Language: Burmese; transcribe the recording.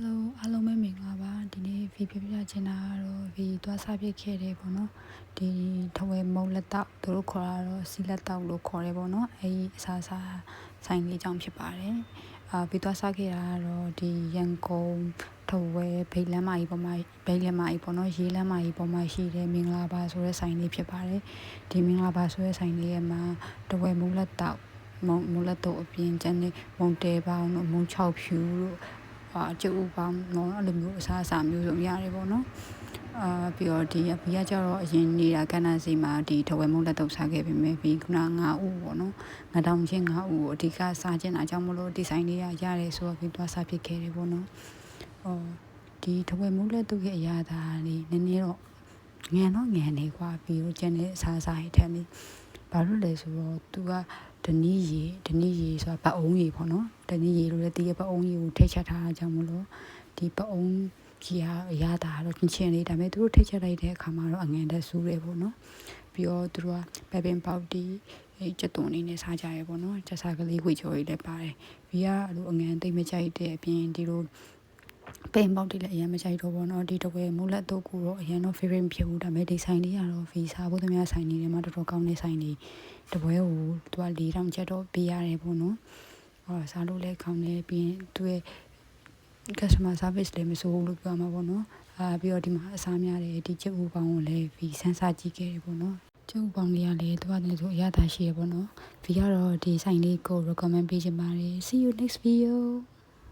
Hello အားလုံးပဲမင်္ဂလာပါဒီနေ့ဗီပြပြချင်တာကတော့ဗီသွားစားဖြစ်ခဲ့တယ်ပေါ့နော်ဒီထဝယ်မုံလက်တောက်သူတို့ခေါ်တာတော့စီလက်တောက်လို့ခေါ်တယ်ပေါ့နော်အဲဒီအစားဆိုင်လေးကြောင့်ဖြစ်ပါတယ်ဗီသွားစားခဲ့တာကတော့ဒီရန်ကုန်ထဝယ်ဗိတ်လမ်းမကြီးပေါ်မှာဗိတ်လမ်းမကြီးပေါ့နော်ရေးလမ်းမကြီးပေါ်မှာရှိတဲ့မင်္ဂလာပါဆိုတဲ့ဆိုင်လေးဖြစ်ပါတယ်ဒီမင်္ဂလာပါဆိုတဲ့ဆိုင်လေးရဲ့မှာထဝယ်မုံလက်တောက်မုံလက်တော့အပြင်ကျန်တဲ့မုံတဲပေါင်းတို့မုံ6ဖြူတို့ကျုပ်ပေါင်းတော့အဲ့လိုမျိုးအစားအစာမျိုးစုံရတယ်ပေါ့နော်ပြီးတော့ဒီဘီကကျတော့အရင်နေတာကဏ္ဍစီမှာဒီထဝယ်မုံလက်တော့စားခဲ့ပြီမယ်ပြီးခုန9ဦးပေါ့နော်9000ချင်း9ဦးကိုအဓိကစားကျင်တာကြောင့်မလို့ဒီဆိုင်လေးရရတယ်ဆိုတော့ပြီးသွားစားဖြစ်ခဲ့တယ်ပေါ့နော်ဒီထဝယ်မုံလက်တော့ရဲ့အရာသာလေးနည်းနည်းတော့ငန်နေကွာပြီးတော့ကျန်တဲ့အစားအစာတွေထက်ပြီးဘာလို့လဲဆိုတော့သူကဒနီးရီဆိုတာပအုံးရီပေါ့နော်ဒနီးရီလို့လည်းဒီပအုံးရီကိုထိတ်ချက်ထားတာကြောင့်မလို့ဒီပအုံးကြီးဟာအရသာတော့ချင်းလေးဒါပေမဲ့သူတို့ထိတ်ချက်လိုက်တဲ့အခါမှာတော့အငန်တက်ဆူးတယ်ပေါ့နော်ပြီးတော့သူတို့ကပဲပင်ပေါက်တီကျက်သွန်လေးနဲ့စားကြရပေါ့နော်ကျက်စားကလေးဝေချိုလေးလည်းပါတယ်ပြီးကအဲ့လိုအငန်သိမ့်မကြိုက်တဲ့အပြင်ဒီလိုပိန်ပေါက်တွေလည်းအရင်မကြိုက်တော့ဘောနော်ဒီတော့ပဲမုတ်လက်တော့ကိုတော့အရင်တော့ favorite ဖြစ်ဘူးဒါပေမဲ့ဒီဆိုင်လေးကတော့ဗီစားဖို့သမီးဆိုင်လေးတွေမှာတော်တော်ကောင်းတဲ့ဆိုင်လေးတပွဲကိုသူက4000ကျပ်တော့ပေးရတယ်ပေါ့နော်စားလို့လည်းကောင်းတယ်ပြီးရင်သူရဲ့ customer service လည်းမဆိုးဘူးလို့ပြောမှာပေါ့နော်ပြီးတော့ဒီမှာအစားများတယ်ဒီကျုပ်ဦးပေါင်းကိုလည်းဗီစမ်းစာကြည့်ခဲ့တယ်ပေါ့နော်ကျုပ်ပေါင်းလေးကလည်းသူကလည်းသူအရသာရှိရပေါ့နော်ဗီကတော့ဒီဆိုင်လေးကို recommend ပေးချင်ပါတယ် see you next video